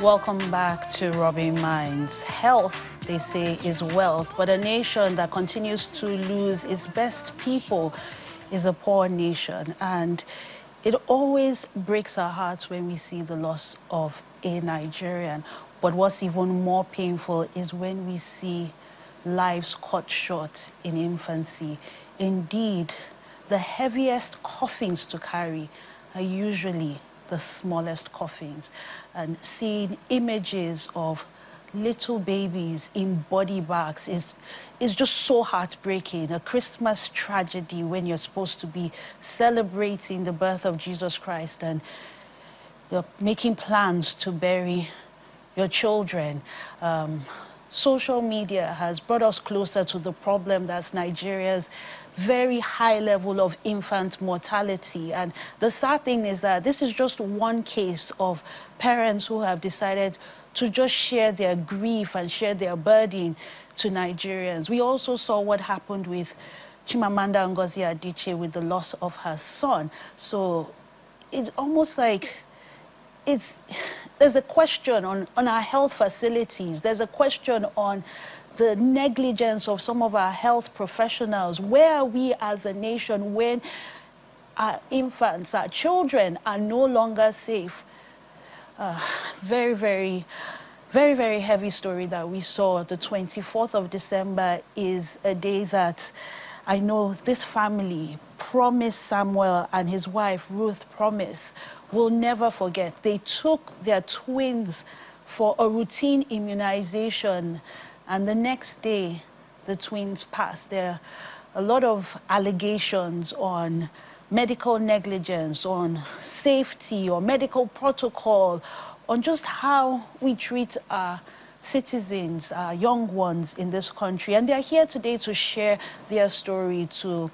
Welcome back to Robbing Minds. Health, they say, is wealth, but a nation that continues to lose its best people is a poor nation. And it always breaks our hearts when we see the loss of a Nigerian. But what's even more painful is when we see lives cut short in infancy. Indeed, the heaviest coffins to carry are usually the smallest coffins, and seeing images of little babies in body bags is just so heartbreaking. A Christmas tragedy when you're supposed to be celebrating the birth of Jesus Christ and you're making plans to bury your children. Social media has brought us closer to the problem that's Nigeria's very high level of infant mortality. And the sad thing is that this is just one case of parents who have decided to just share their grief and share their burden to Nigerians. We also saw what happened with Chimamanda Ngozi Adichie with the loss of her son. So it's almost like there's a question on our health facilities. There's a question on the negligence of some of our health professionals. Where are we as a nation when our infants, our children are no longer safe? Very, very heavy story that we saw. The 24th of December is a day that I know this family, Promise Samuel and his wife Ruth Promise, will never forget. They took their twins for a routine immunization, and the next day the twins passed. There are a lot of allegations on medical negligence, on safety, or medical protocol, on just how we treat our citizens, our young ones in this country. And they're here today to share their story, to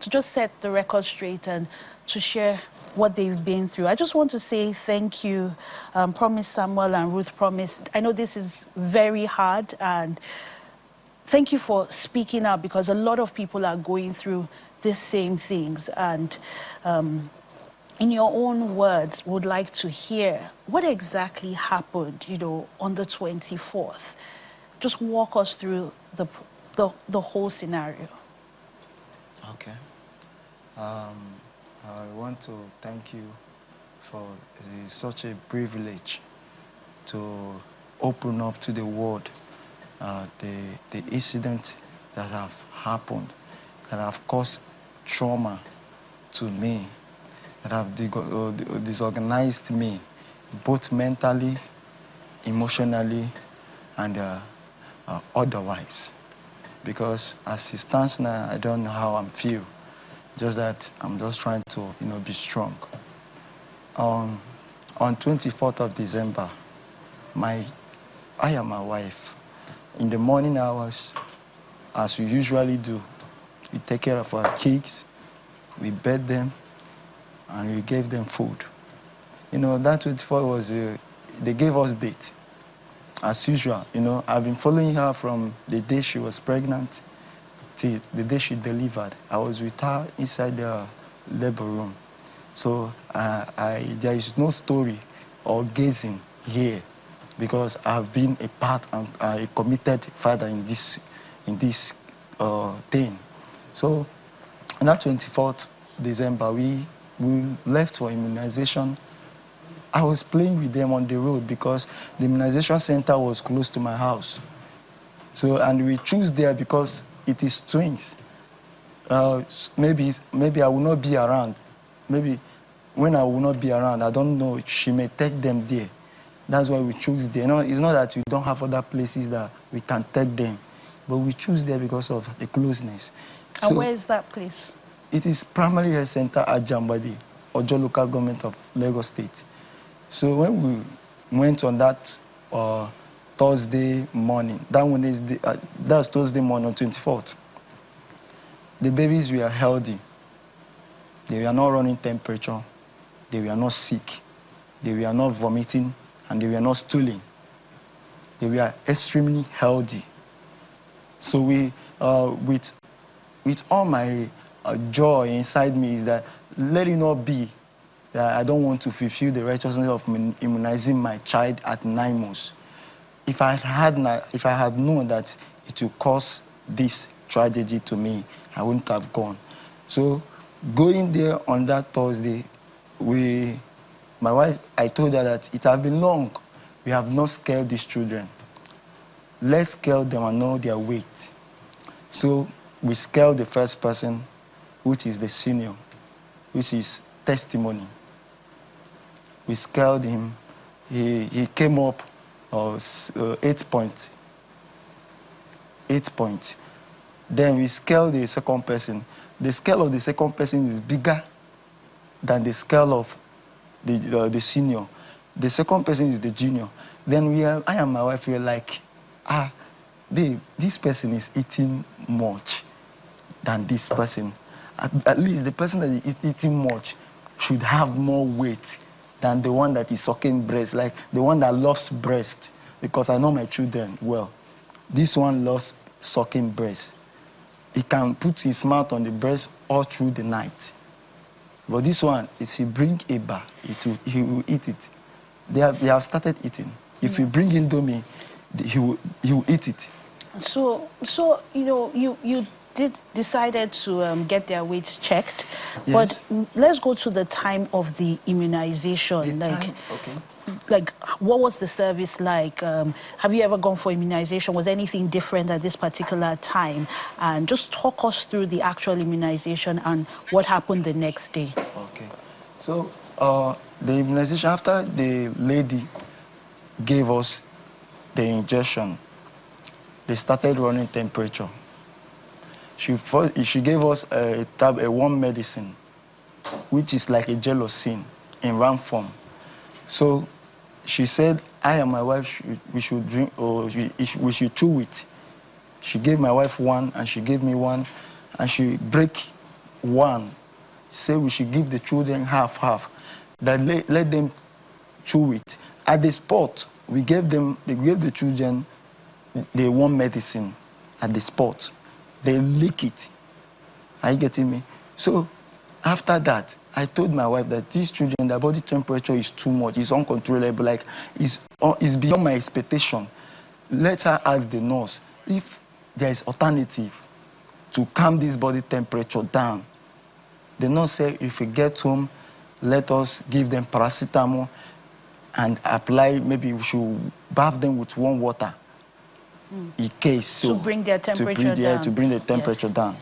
just set the record straight and to share what they've been through. I just want to say thank you, Promise Samuel and Ruth Promise. I know this is very hard, and thank you for speaking out, because a lot of people are going through the same things. And in your own words, would like to hear what exactly happened, on the 24th. Just walk us through the whole scenario. Okay. I want to thank you for such a privilege to open up to the world the incident that have happened, that have caused trauma to me, that have disorganized me, both mentally, emotionally, and otherwise. Because as it stands now, I don't know how I feel. Just that I'm just trying to, be strong. On 24th of December, I and my wife, in the morning hours, as we usually do, we take care of our kids, we bed them, and we gave them food. That 24 was, they gave us date. As usual, I've been following her from the day she was pregnant till the day she delivered. I was with her inside the labor room. So there is no story or gazing here, because I've been a part and a committed father in this thing. So on that 24th December, we left for immunization. I was playing with them on the road because the immunization center was close to my house. So, and we choose there because it is twins. Maybe I will not be around. Maybe when I will not be around, I don't know, she may take them there. That's why we choose there. It's not that we don't have other places that we can take them, but we choose there because of the closeness. And where is that place? It is Primary Health Center at Jambadi, Ojo Local Government of Lagos State. So when we went on that Thursday morning, that's Thursday morning on 24th, the babies were healthy. They were not running temperature. They were not sick. They were not vomiting, and they were not stooling. They were extremely healthy. So we, with all my joy inside me, is that let it not be that I don't want to fulfill the righteousness of immunizing my child at 9 months. If I had known that it would cause this tragedy to me, I wouldn't have gone. So going there on that Thursday, my wife, I told her that it has been long. We have not scaled these children. Let's scale them and know their weight. So we scaled the first person, which is the senior, which is testimony. We scaled him. He came up 8 points. 8 points. Then we scaled the second person. The scale of the second person is bigger than the scale of the senior. The second person is the junior. Then I and my wife were like, babe, this person is eating much than this person. At least the person that is eating much should have more weight than the one that is sucking breast, like the one that loves breast, because I know my children well. This one loves sucking breast. He can put his mouth on the breast all through the night. But this one, if you bring a bar, he will eat it. They have started eating. If you bring Indomie, he will eat it. So you decided to get their weights checked. Yes. But let's go to the time of the immunization. Like, what was the service like? Have you ever gone for immunization? Was anything different at this particular time? And just talk us through the actual immunization and what happened the next day. Okay. So the immunization, after the lady gave us the injection, they started running temperature. She gave us a warm medicine, which is like a gelocin in round form. So she said, I and my wife, we should drink, or we should chew it. She gave my wife one, and she gave me one, and she break one. Say we should give the children half. That let them chew it. At the spot, they gave the children the warm medicine at the spot. They lick it. Are you getting me? So after that, I told my wife that these children, their body temperature is too much. It's uncontrollable. Like, it's beyond my expectation. Let her ask the nurse if there is alternative to calm this body temperature down. The nurse said, if we get home, let us give them paracetamol and apply, maybe we should bath them with warm water. In case so. To bring their temperature down. To bring the temperature down.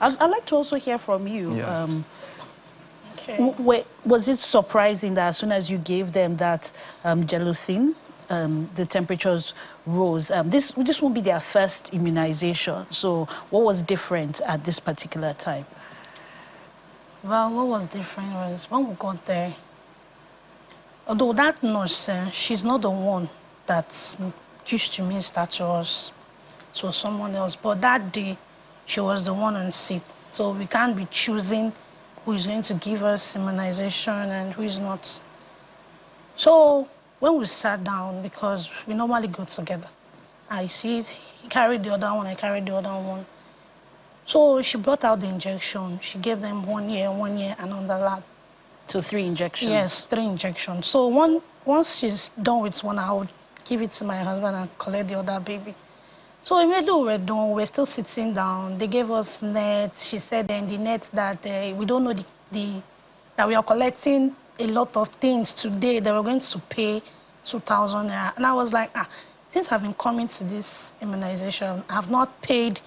I'd like to also hear from you. Yeah. Was it surprising that as soon as you gave them that gelocin, the temperatures rose? This won't be their first immunization. So what was different at this particular time? Well, what was different was when we got there, although that nurse, she's not the one that used to minister to us, so someone else. But that day, she was the one on seat. So we can't be choosing who is going to give us immunization and who is not. So when we sat down, because we normally go together, I see it, he carried the other one, I carried the other one. So she brought out the injection. She gave them 1 year, and on the lab. So 3 injections? Yes, 3 injections. So once she's done with one, I would give it to my husband and collect the other baby. So immediately we were done, we were still sitting down. They gave us nets. She said in the net that we don't know that we are collecting a lot of things today. They were going to pay 2,000 naira. And I was like, since I've been coming to this immunization, I've not paid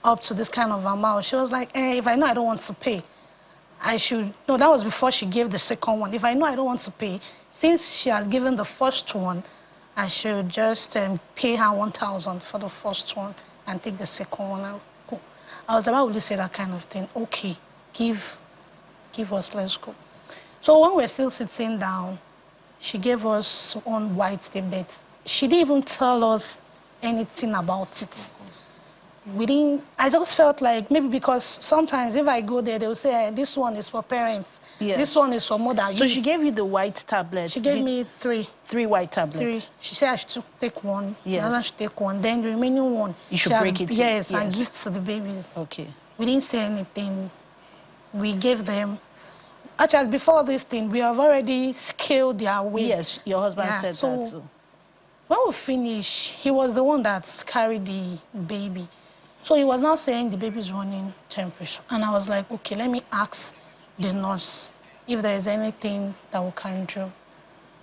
up to this kind of amount. She was like, if I know I don't want to pay, I should. No, that was before she gave the second one. If I know I don't want to pay, since she has given the first one, I should just pay her 1,000 for the first one and take the second one out. Go. I was like, why would you say that kind of thing? Okay, give us, let's go. So when we were still sitting down, she gave us one white tablet. She didn't even tell us anything about it. I just felt like maybe because sometimes if I go there, they'll say, this one is for parents. Yes. This one is for mother. So she gave you the white tablets? She gave me 3. 3 white tablets? 3. She said I should take one. Yes. I should take one. Then the remaining one, you should break it. Yes, and give to the babies. Okay. We didn't say anything. We gave them. Actually, before this thing, we have already scaled their weight. Yes, your husband said that too. When we finished, he was the one that carried the baby. So he was now saying the baby's running temperature. And I was like, okay, let me ask the nurse if there is anything that we can do.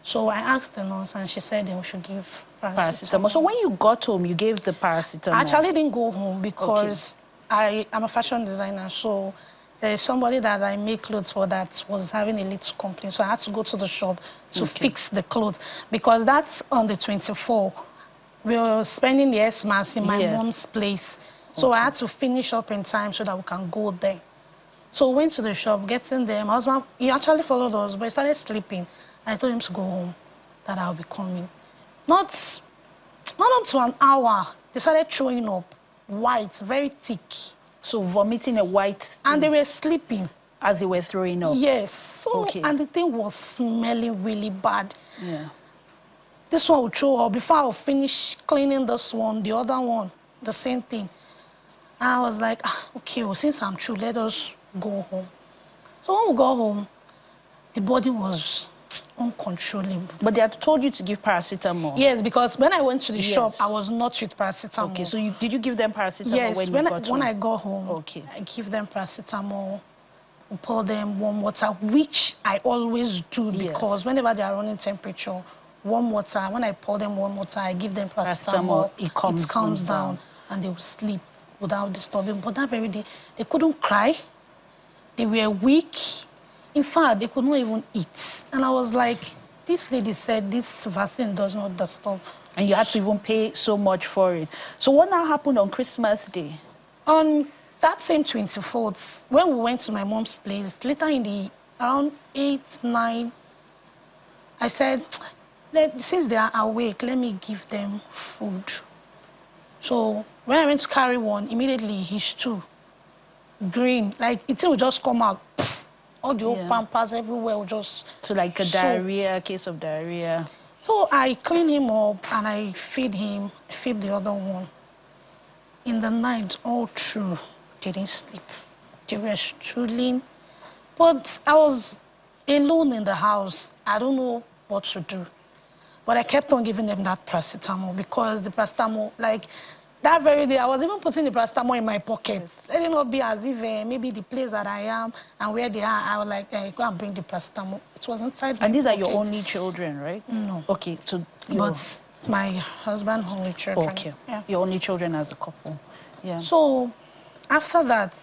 So I asked the nurse and she said we should give paracetamol. So when you got home, you gave the paracetamol? I actually didn't go home because I am a fashion designer. So there's somebody that I make clothes for that was having a little complaint. So I had to go to the shop to fix the clothes because that's on the 24th. We were spending the Xmas in my mom's place. So I had to finish up in time so that we can go there. So we went to the shop, getting there. My husband, he actually followed us, but he started sleeping. I told him to go home, that I'll be coming. Not up to an hour, they started throwing up, white, very thick. So vomiting a white thing. And they were sleeping. As they were throwing up? Yes. So, and the thing was smelling really bad. Yeah. This one would throw up. Before I would finish cleaning this one, the other one, the same thing. And I was like, okay, well, since I'm through, let us go home. So when we got home, the body was uncontrollable. But they had told you to give paracetamol? Yes, because when I went to the shop, I was not with paracetamol. Okay, so did you give them paracetamol when you got home? When I got home, I give them paracetamol, pour them warm water, which I always do because whenever they are running temperature, warm water, when I pour them warm water, I give them paracetamol, it calms down and they will sleep without disturbing. But that very day, they couldn't cry, they were weak. In fact, they could not even eat. And I was like, this lady said this vaccine does not disturb. And you had to even pay so much for it. So what now happened on Christmas Day? On that same 24th, when we went to my mom's place, later in the around 8, 9, I said, since they are awake, let me give them food. So when I went to carry one, immediately his too green, like it will just come out. All the old pampers everywhere will just... So like a case of diarrhea. So I clean him up and I feed him, feed the other one. In the night, all through, they didn't sleep. They were struggling. But I was alone in the house. I don't know what to do. But I kept on giving them that paracetamol because the paracetamol, like, that very day, I was even putting the paracetamol in my pocket. Let it not be as if maybe the place that I am and where they are, I was like, go and bring the paracetamol. It was inside my pocket. And these are your only children, right? No. Okay, so... But it's my husband's only children. Okay. Yeah. Your only children as a couple. Yeah. So, after that,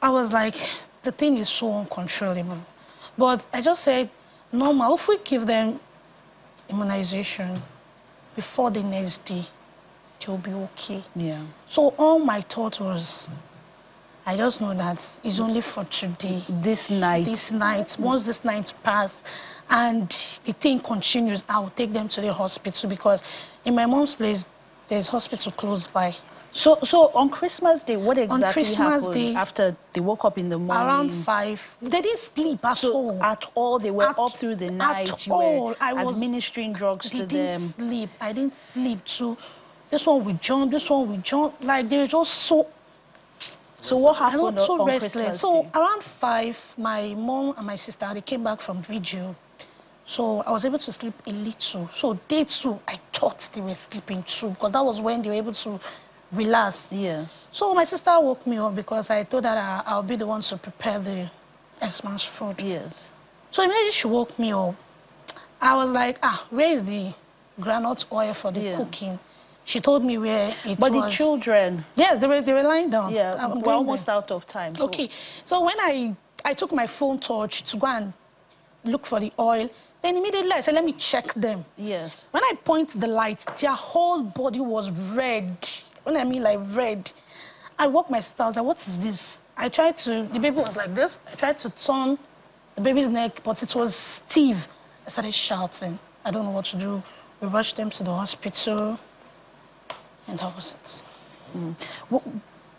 I was like, the thing is so uncontrollable. But I just said, normal, if we give them immunization before the next day, they'll be okay. Yeah. So all my thought was, I just know that it's only for today. This night. This night. Once this night passes and the thing continues, I'll take them to the hospital because in my mom's place, there's hospital close by. So on Christmas Day, what exactly happened after they woke up in the morning? Around 5. They didn't sleep at all. At all? They were up through the night? You were administering drugs to them? They didn't sleep. I didn't sleep too. This one we jump, this one we jump. Like, they were just so... So what happened on restless. Christmas So Day? around 5, my mom and my sister, they came back from vigil. So I was able to sleep a little. So day 2, I thought they were sleeping too, because that was when they were able to relax. Yes. So my sister woke me up because I told her I'll be the one to prepare the Xmas food. Yes. So immediately she woke me up. I was like, where is the groundnut oil for the cooking? She told me where it was. But the children? Yes, they were lying down. Yeah, we're almost out of time. So. Okay, so when I took my phone torch to go and look for the oil, then immediately I said, let me check them. Yes. When I point the light, their whole body was red. When I mean like red, I woke my sister. I was like, what is this? I tried to, the baby was like this. I tried to turn the baby's neck, but it was stiff. I started shouting. I don't know what to do. We rushed them to the hospital. And that was it.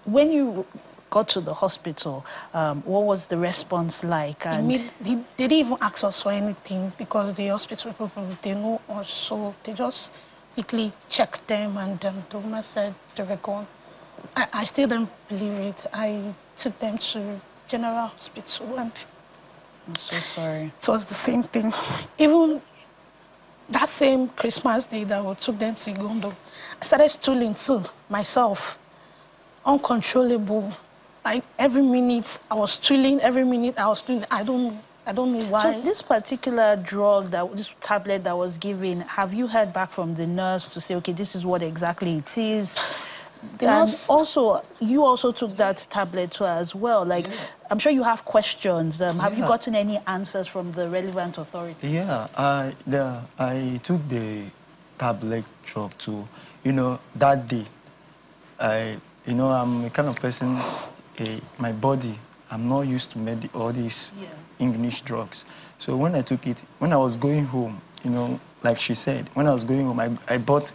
When you got to the hospital, what was the response like? And they didn't even ask us for anything because the hospital people, they know us. So they just quickly checked them and the woman said they were gone. I still don't believe it. I took them to General Hospital and I'm so sorry. It was the same thing. Even that same Christmas day that we took them to Gondo, I started stooling too, myself. Uncontrollable. Like every minute I was stooling, every minute I was stooling. I don't know why. So this particular drug, this tablet that was given, have you heard back from the nurse to say, okay, this is what exactly it is? And also, you also took that tablet too as well. Like, I'm sure you have questions. Have you gotten any answers from the relevant authorities? Yeah, I took the tablet drug too. You know, that day, I'm a kind of person, my body, I'm not used to all these English drugs. So when I took it, when I was going home, like she said, when I was going home, I bought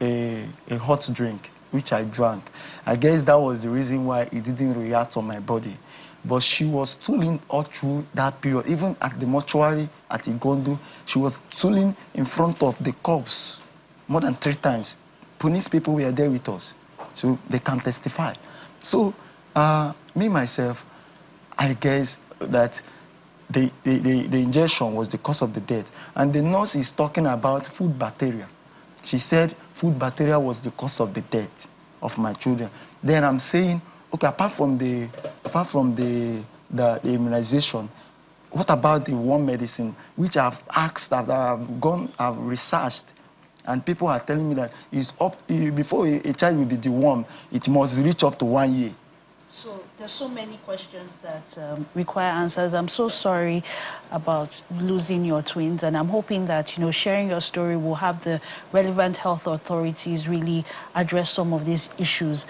a hot drink, which I drank. I guess that was the reason why it didn't react on my body. But she was stooling all through that period. Even at the mortuary at Igondo, she was stooling in front of the corpse more than 3 times. Police people were there with us, so they can testify. So me, myself, I guess that the injection was the cause of the death. And the nurse is talking about food bacteria. She said food bacteria was the cause of the death of my children. Then I'm saying, okay, apart from the immunization, what about the worm medicine, which I've asked, I've researched, and people are telling me that before a child will be dewormed, it must reach up to 1 year. So there's so many questions that require answers. I'm so sorry about losing your twins, and I'm hoping that, sharing your story will have the relevant health authorities really address some of these issues.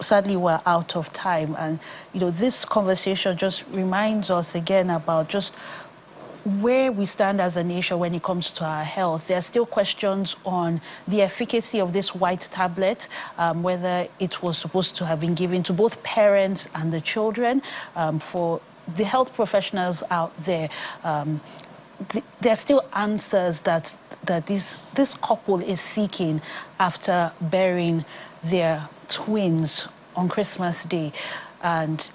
Sadly, we're out of time, and, this conversation just reminds us again about just where we stand as a nation when it comes to our health. There are still questions on the efficacy of this white tablet, whether it was supposed to have been given to both parents and the children. For the health professionals out there, there are still answers that this couple is seeking after burying their twins on Christmas Day. And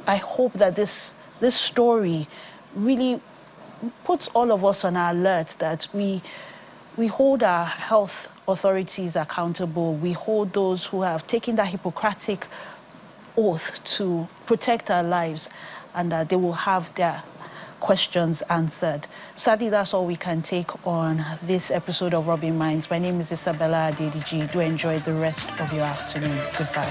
I hope that this story really puts all of us on alert, that we hold our health authorities accountable. We hold those who have taken that Hippocratic oath to protect our lives, and that they will have their questions answered. Sadly, that's all we can take on this episode of Rubbing Minds. My name is Isabella Adediji. Do enjoy the rest of your afternoon. Goodbye.